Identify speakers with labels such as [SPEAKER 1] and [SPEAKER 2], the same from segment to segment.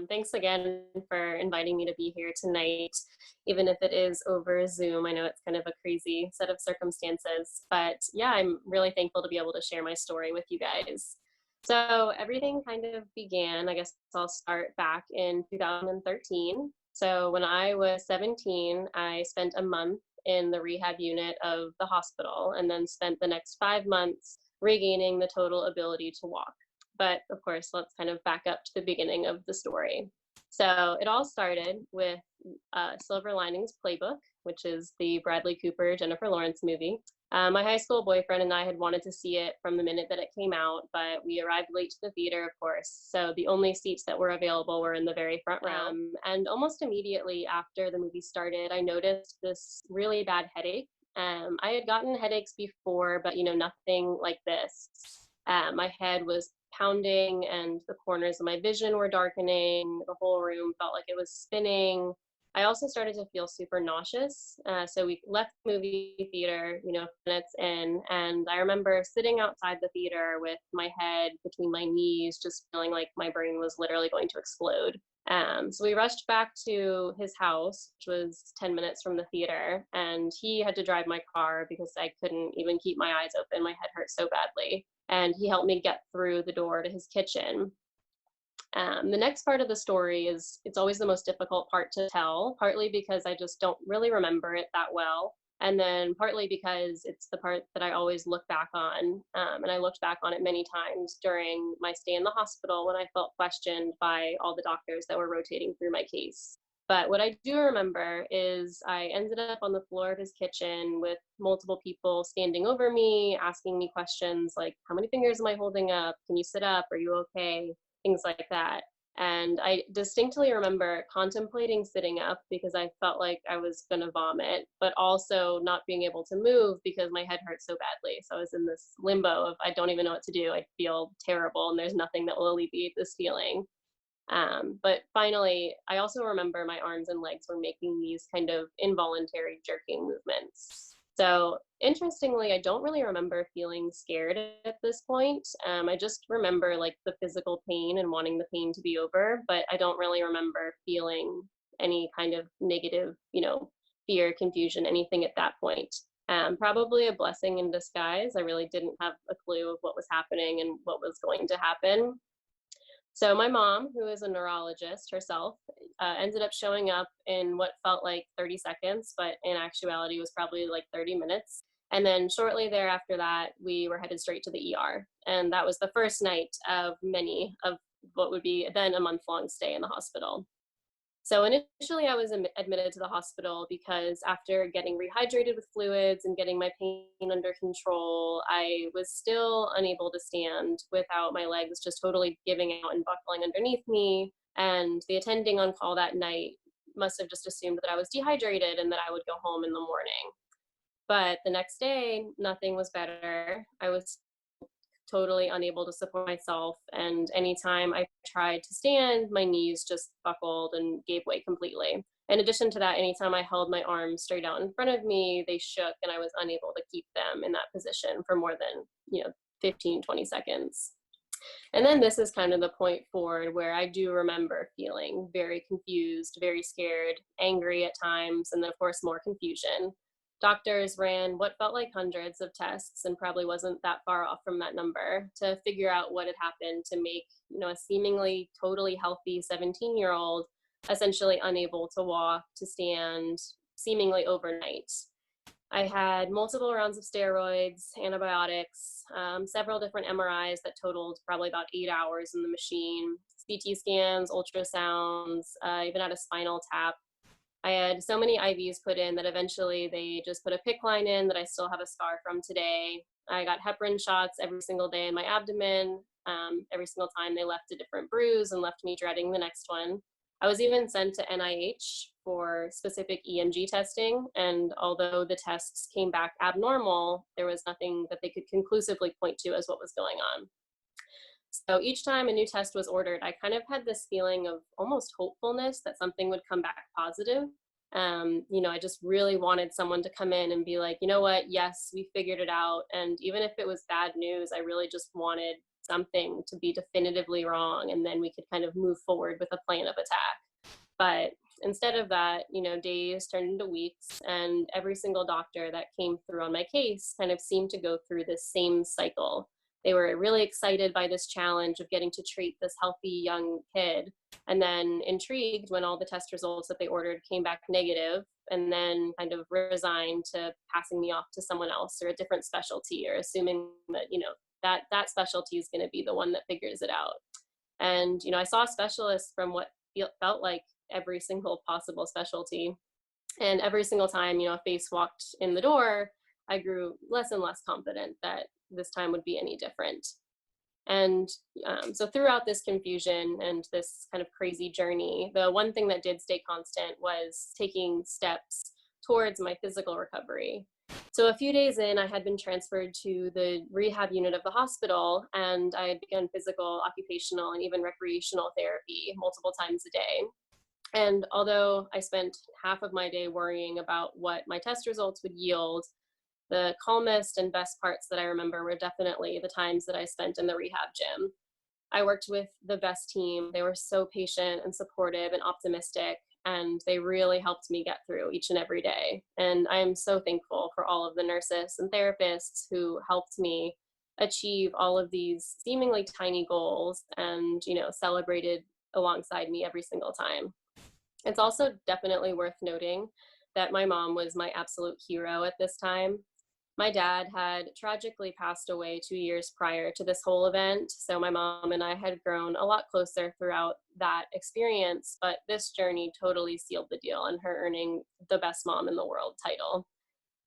[SPEAKER 1] Thanks again for inviting me to be here tonight, even if it is over Zoom. I know it's kind of a crazy set of circumstances, but yeah, I'm really thankful to be able to share my story with you guys. So everything kind of began, I guess I'll start back in 2013. So when I was 17, I spent a month in the rehab unit of the hospital and then spent the next 5 months regaining the total ability to walk. But of course, let's kind of back up to the beginning of the story. So it all started with Silver Linings Playbook, which is the Bradley Cooper, Jennifer Lawrence movie. My high school boyfriend and I had wanted to see it from the minute that it came out, but we arrived late to the theater, of course. So the only seats that were available were in the very front row. And almost immediately after the movie started, I noticed this really bad headache. I had gotten headaches before, but nothing like this. My head was pounding and the corners of my vision were darkening. The whole room felt like it was spinning. I also started to feel super nauseous. So we left the movie theater, minutes in, and I remember sitting outside the theater with my head between my knees, just feeling like my brain was literally going to explode. So we rushed back to his house, which was 10 minutes from the theater, and he had to drive my car because I couldn't even keep my eyes open. My head hurt so badly. And he helped me get through the door to his kitchen. The next part of the story it's always the most difficult part to tell, partly because I just don't really remember it that well, and then partly because it's the part that I always look back on, and I looked back on it many times during my stay in the hospital when I felt questioned by all the doctors that were rotating through my case. But what I do remember is I ended up on the floor of his kitchen with multiple people standing over me, asking me questions like, how many fingers am I holding up? Can you sit up? Are you okay? Things like that. And I distinctly remember contemplating sitting up because I felt like I was going to vomit, but also not being able to move because my head hurt so badly. So I was in this limbo of I don't even know what to do. I feel terrible and there's nothing that will alleviate this feeling. But finally, I also remember my arms and legs were making these kind of involuntary jerking movements. So interestingly, I don't really remember feeling scared at this point. I just remember like the physical pain and wanting the pain to be over, but I don't really remember feeling any kind of negative, fear, confusion, anything at that point. Probably a blessing in disguise. I really didn't have a clue of what was happening and what was going to happen. So my mom, who is a neurologist herself, ended up showing up in what felt like 30 seconds, but in actuality was probably like 30 minutes. And then shortly thereafter that, we were headed straight to the ER. And that was the first night of many of what would be then a month-long stay in the hospital. So initially I was admitted to the hospital because after getting rehydrated with fluids and getting my pain under control, I was still unable to stand without my legs just totally giving out and buckling underneath me. And the attending on call that night must have just assumed that I was dehydrated and that I would go home in the morning. But the next day, nothing was better. I was totally unable to support myself. And anytime I tried to stand, my knees just buckled and gave way completely. In addition to that, anytime I held my arms straight out in front of me, they shook and I was unable to keep them in that position for more than, 15, 20 seconds. And then this is kind of the point forward where I do remember feeling very confused, very scared, angry at times, and then of course more confusion. Doctors ran what felt like hundreds of tests and probably wasn't that far off from that number to figure out what had happened to make, a seemingly totally healthy 17-year-old essentially unable to walk, to stand, seemingly overnight. I had multiple rounds of steroids, antibiotics, several different MRIs that totaled probably about 8 hours in the machine, CT scans, ultrasounds, even had a spinal tap. I had so many IVs put in that eventually they just put a PICC line in that I still have a scar from today. I got heparin shots every single day in my abdomen. Every single time they left a different bruise and left me dreading the next one. I was even sent to NIH for specific EMG testing, and although the tests came back abnormal, there was nothing that they could conclusively point to as what was going on. So each time a new test was ordered, I kind of had this feeling of almost hopefulness that something would come back positive. I just really wanted someone to come in and be like, you know what, yes, we figured it out. And even if it was bad news, I really just wanted something to be definitively wrong, and then we could kind of move forward with a plan of attack. But instead of that, days turned into weeks, and every single doctor that came through on my case kind of seemed to go through this same cycle. They were really excited by this challenge of getting to treat this healthy young kid, and then intrigued when all the test results that they ordered came back negative, and then kind of resigned to passing me off to someone else or a different specialty, or assuming that, that specialty is going to be the one that figures it out. And, I saw specialists from what felt like every single possible specialty. And every single time, a face walked in the door, I grew less and less confident that this time would be any different. And so throughout this confusion and this kind of crazy journey, the one thing that did stay constant was taking steps towards my physical recovery. So a few days in, I had been transferred to the rehab unit of the hospital, and I had begun physical, occupational, and even recreational therapy multiple times a day. And although I spent half of my day worrying about what my test results would yield, the calmest and best parts that I remember were definitely the times that I spent in the rehab gym. I worked with the best team. They were so patient and supportive and optimistic, and they really helped me get through each and every day. And I am so thankful for all of the nurses and therapists who helped me achieve all of these seemingly tiny goals and, celebrated alongside me every single time. It's also definitely worth noting that my mom was my absolute hero at this time. My dad had tragically passed away 2 years prior to this whole event, so my mom and I had grown a lot closer throughout that experience, but this journey totally sealed the deal in her earning the best mom in the world title.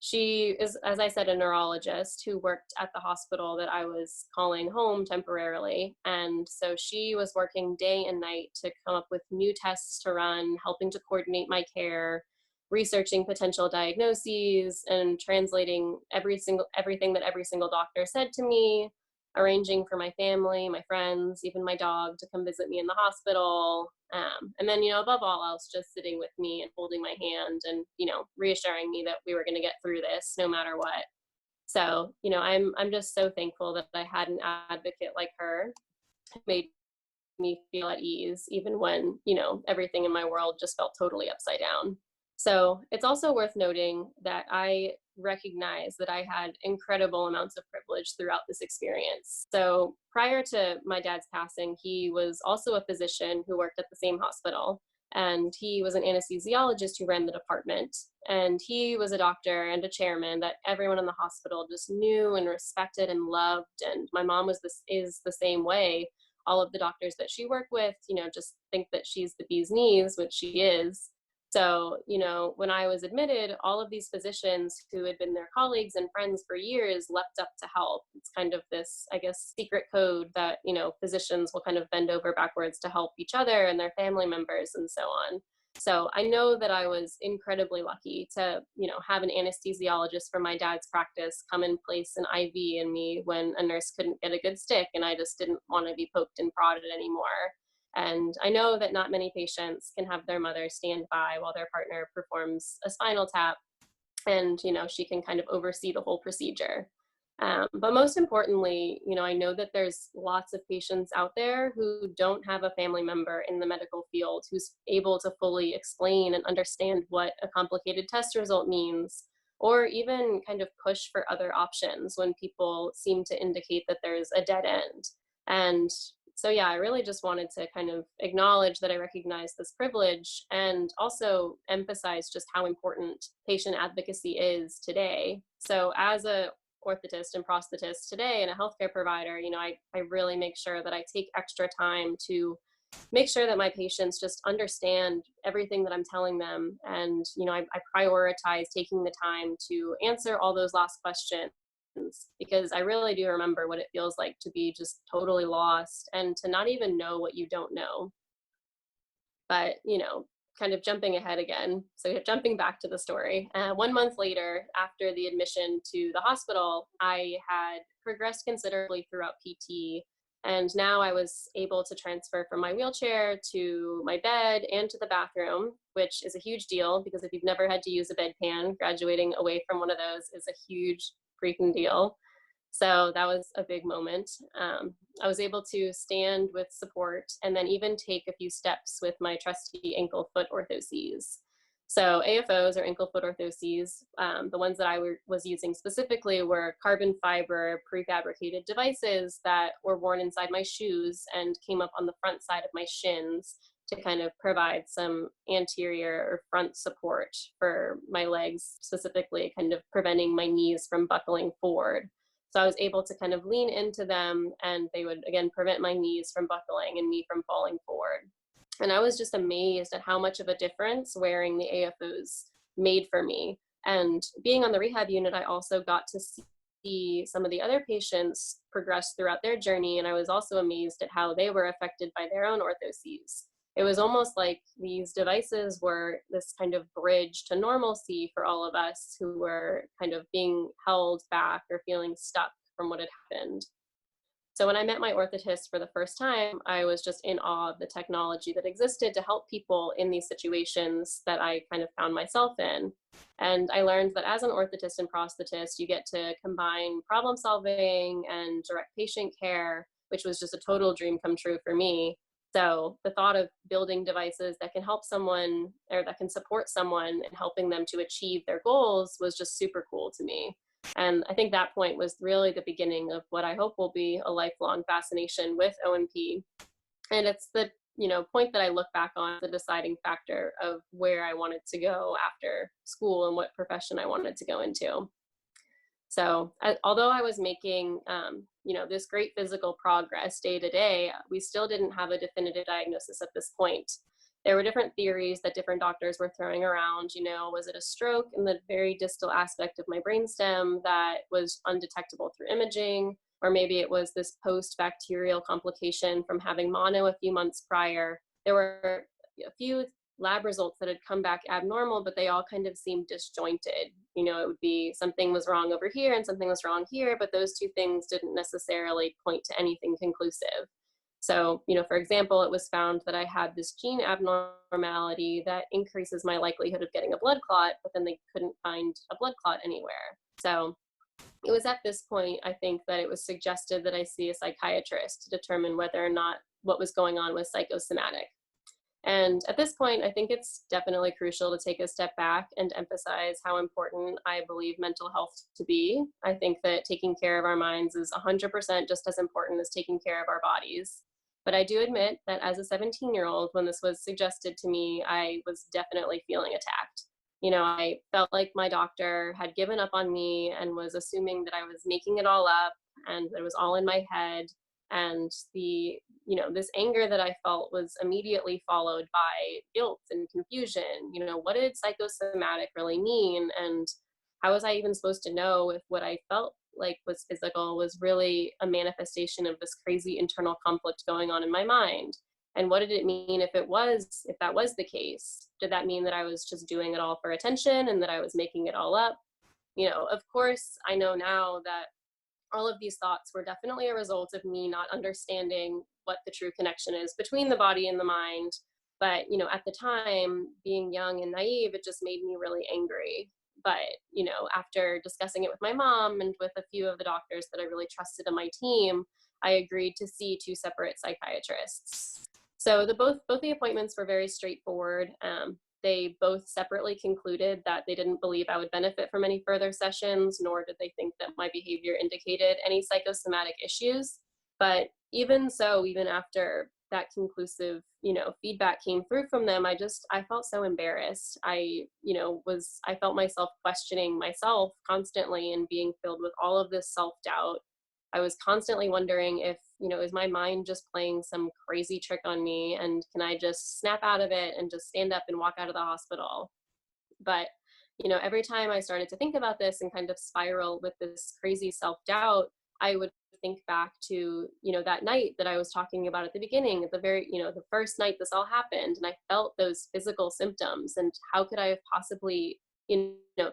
[SPEAKER 1] She is, as I said, a neurologist who worked at the hospital that I was calling home temporarily, and so she was working day and night to come up with new tests to run, helping to coordinate my care, researching potential diagnoses, and translating everything that every single doctor said to me, arranging for my family, my friends, even my dog to come visit me in the hospital. And then, above all else, just sitting with me and holding my hand and, reassuring me that we were going to get through this no matter what. So, I'm just so thankful that I had an advocate like her who made me feel at ease, even when, everything in my world just felt totally upside down. So it's also worth noting that I recognize that I had incredible amounts of privilege throughout this experience. So prior to my dad's passing, he was also a physician who worked at the same hospital, and he was an anesthesiologist who ran the department. And he was a doctor and a chairman that everyone in the hospital just knew and respected and loved. And my mom is the same way. All of the doctors that she worked with, just think that she's the bee's knees, which she is. So, when I was admitted, all of these physicians who had been their colleagues and friends for years leapt up to help. It's kind of this, I guess, secret code that, physicians will kind of bend over backwards to help each other and their family members and so on. So I know that I was incredibly lucky to, have an anesthesiologist from my dad's practice come and place an IV in me when a nurse couldn't get a good stick and I just didn't want to be poked and prodded anymore. And I know that not many patients can have their mother stand by while their partner performs a spinal tap, and she can kind of oversee the whole procedure. But most importantly, I know that there's lots of patients out there who don't have a family member in the medical field who's able to fully explain and understand what a complicated test result means, or even kind of push for other options when people seem to indicate that there's a dead end. And so, yeah, I really just wanted to kind of acknowledge that I recognize this privilege and also emphasize just how important patient advocacy is today. So as a orthotist and prosthetist today and a healthcare provider, I really make sure that I take extra time to make sure that my patients just understand everything that I'm telling them. And, I prioritize taking the time to answer all those last questions, because I really do remember what it feels like to be just totally lost and to not even know what you don't know. But, kind of jumping ahead again. So jumping back to the story, 1 month later, after the admission to the hospital, I had progressed considerably throughout PT. And now I was able to transfer from my wheelchair to my bed and to the bathroom, which is a huge deal because if you've never had to use a bedpan, graduating away from one of those is a huge freaking deal. So that was a big moment. I was able to stand with support and then even take a few steps with my trusty ankle foot orthoses. So AFOs, or ankle foot orthoses, the ones that was using specifically were carbon fiber prefabricated devices that were worn inside my shoes and came up on the front side of my shins to kind of provide some anterior or front support for my legs, specifically kind of preventing my knees from buckling forward. So I was able to kind of lean into them, and they would, again, prevent my knees from buckling and me from falling forward. And I was just amazed at how much of a difference wearing the AFOs made for me. And being on the rehab unit, I also got to see some of the other patients progress throughout their journey. And I was also amazed at how they were affected by their own orthoses. It was almost like these devices were this kind of bridge to normalcy for all of us who were kind of being held back or feeling stuck from what had happened. So when I met my orthotist for the first time, I was just in awe of the technology that existed to help people in these situations that I kind of found myself in. And I learned that as an orthotist and prosthetist, you get to combine problem solving and direct patient care, which was just a total dream come true for me. So the thought of building devices that can help someone or that can support someone and helping them to achieve their goals was just super cool to me. And I think that point was really the beginning of what I hope will be a lifelong fascination with O&P. And it's the point that I look back on, the deciding factor of where I wanted to go after school and what profession I wanted to go into. So although I was making, this great physical progress day to day, we still didn't have a definitive diagnosis at this point. There were different theories that different doctors were throwing around. Was it a stroke in the very distal aspect of my brainstem that was undetectable through imaging? Or maybe it was this post-bacterial complication from having mono a few months prior. There were a few lab results that had come back abnormal, but they all kind of seemed disjointed. It would be something was wrong over here and something was wrong here, but those two things didn't necessarily point to anything conclusive. So, for example, it was found that I had this gene abnormality that increases my likelihood of getting a blood clot, but then they couldn't find a blood clot anywhere. So it was at this point, I think, that it was suggested that I see a psychiatrist to determine whether or not what was going on was psychosomatic. And at this point, I think it's definitely crucial to take a step back and emphasize how important I believe mental health to be. I think that taking care of our minds is 100% just as important as taking care of our bodies. But I do admit that as a 17-year-old, when this was suggested to me, I was definitely feeling attacked. I felt like my doctor had given up on me and was assuming that I was making it all up and that it was all in my head. And this anger that I felt was immediately followed by guilt and confusion. What did psychosomatic really mean? And how was I even supposed to know if what I felt like was physical was really a manifestation of this crazy internal conflict going on in my mind? And what did it mean if that was the case? Did that mean that I was just doing it all for attention and that I was making it all up? Of course, I know now that all of these thoughts were definitely a result of me not understanding what the true connection is between the body and the mind. But, at the time, being young and naive, it just made me really angry. But, after discussing it with my mom and with a few of the doctors that I really trusted on my team, I agreed to see two separate psychiatrists. So both the appointments were very straightforward. They both separately concluded that they didn't believe I would benefit from any further sessions, nor did they think that my behavior indicated any psychosomatic issues. But even so, even after that conclusive, feedback came through from them, I felt so embarrassed. I felt myself questioning myself constantly and being filled with all of this self-doubt. I was constantly wondering if, is my mind just playing some crazy trick on me, and can I just snap out of it and just stand up and walk out of the hospital? But, every time I started to think about this and kind of spiral with this crazy self-doubt, I would think back to, that night that I was talking about at the beginning, at the very, the first night this all happened, and I felt those physical symptoms, and how could I have possibly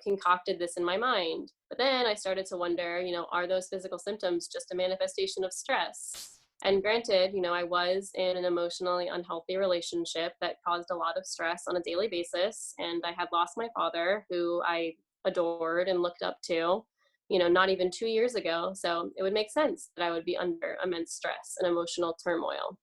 [SPEAKER 1] concocted this in my mind? But then I started to wonder, are those physical symptoms just a manifestation of stress? And granted, I was in an emotionally unhealthy relationship that caused a lot of stress on a daily basis. And I had lost my father, who I adored and looked up to. not even 2 years ago. So it would make sense that I would be under immense stress and emotional turmoil.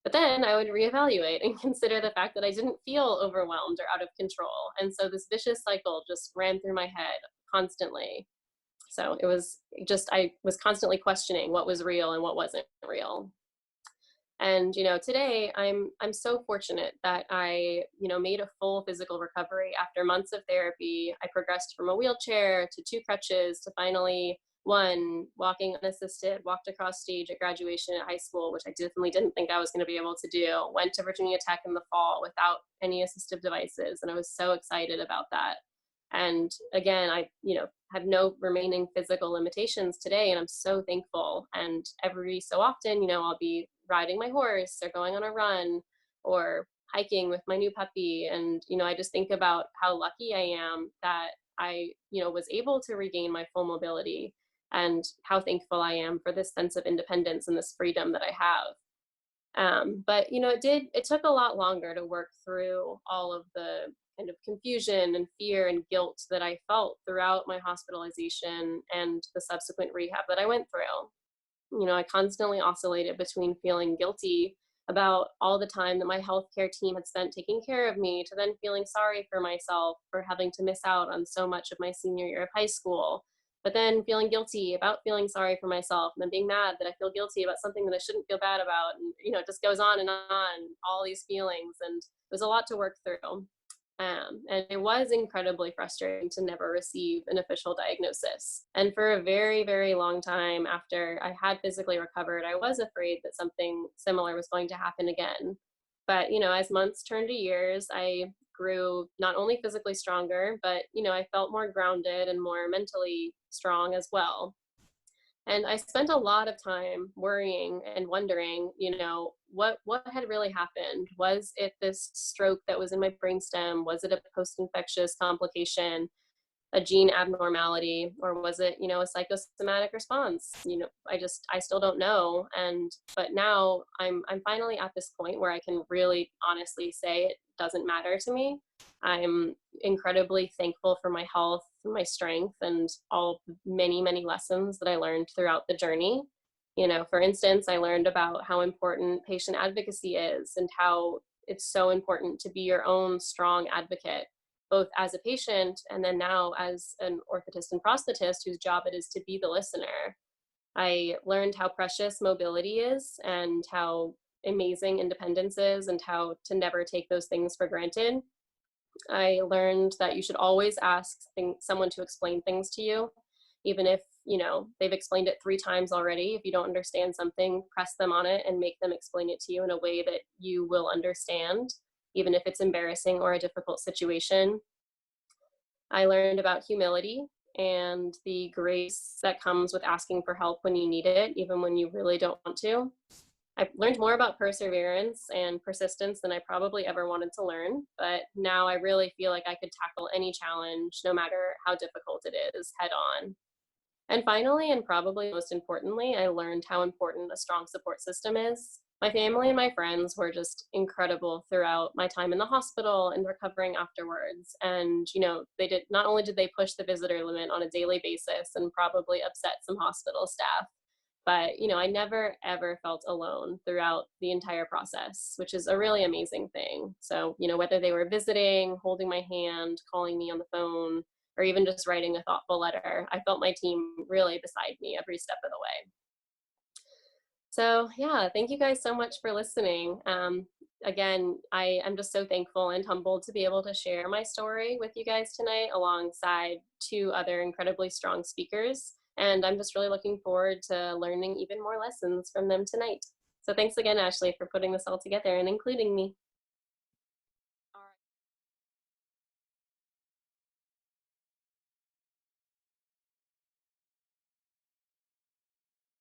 [SPEAKER 1] But then I would reevaluate and consider the fact that I didn't feel overwhelmed or out of control. And so this vicious cycle just ran through my head constantly. So it was just, I was constantly questioning what was real and what wasn't real. And today I'm so fortunate that I made a full physical recovery after months of therapy. I progressed from a wheelchair to 2 crutches to finally one walking unassisted, walked across stage at graduation at high school, which I definitely didn't think I was going to be able to do. Went to Virginia Tech in the fall without any assistive devices, and I was so excited about that. And again, I have no remaining physical limitations today, and I'm so thankful. And every so often, I'll be riding my horse or going on a run or hiking with my new puppy, and I just think about how lucky I am that I was able to regain my full mobility, and how thankful I am for this sense of independence and this freedom that I have. But it took a lot longer to work through all of the kind of confusion and fear and guilt that I felt throughout my hospitalization and the subsequent rehab that I went through. I constantly oscillated between feeling guilty about all the time that my healthcare team had spent taking care of me, to then feeling sorry for myself for having to miss out on so much of my senior year of high school, but then feeling guilty about feeling sorry for myself, and then being mad that I feel guilty about something that I shouldn't feel bad about. And, it just goes on, all these feelings. And it was a lot to work through. And it was incredibly frustrating to never receive an official diagnosis. And for a very, very long time after I had physically recovered, I was afraid that something similar was going to happen again. But, as months turned to years, I grew not only physically stronger, but, I felt more grounded and more mentally strong as well. And I spent a lot of time worrying and wondering, what had really happened? Was it this stroke that was in my brainstem? Was it a post-infectious complication, a gene abnormality, or was it, a psychosomatic response? I still don't know. But now I'm finally at this point where I can really honestly say it doesn't matter to me. I'm incredibly thankful for my health, my strength, and all many, many lessons that I learned throughout the journey. For instance, I learned about how important patient advocacy is, and how it's so important to be your own strong advocate, both as a patient and then now as an orthotist and prosthetist whose job it is to be the listener. I learned how precious mobility is, and how amazing independence is, and how to never take those things for granted. I learned that you should always ask someone to explain things to you, even if they've explained it 3 times already. If you don't understand something, press them on it and make them explain it to you in a way that you will understand, even if it's embarrassing or a difficult situation. I learned about humility and the grace that comes with asking for help when you need it, even when you really don't want to. I've learned more about perseverance and persistence than I probably ever wanted to learn, but now I really feel like I could tackle any challenge, no matter how difficult it is, head on. And finally, and probably most importantly, I learned how important a strong support system is. My family and my friends were just incredible throughout my time in the hospital and recovering afterwards. And, not only did they push the visitor limit on a daily basis and probably upset some hospital staff, but, I never, ever felt alone throughout the entire process, which is a really amazing thing. So, whether they were visiting, holding my hand, calling me on the phone, or even just writing a thoughtful letter, I felt my team really beside me every step of the way. So yeah, thank you guys so much for listening. Again, I am just so thankful and humbled to be able to share my story with you guys tonight alongside 2 other incredibly strong speakers. And I'm just really looking forward to learning even more lessons from them tonight. So thanks again, Ashley, for putting this all together and including me.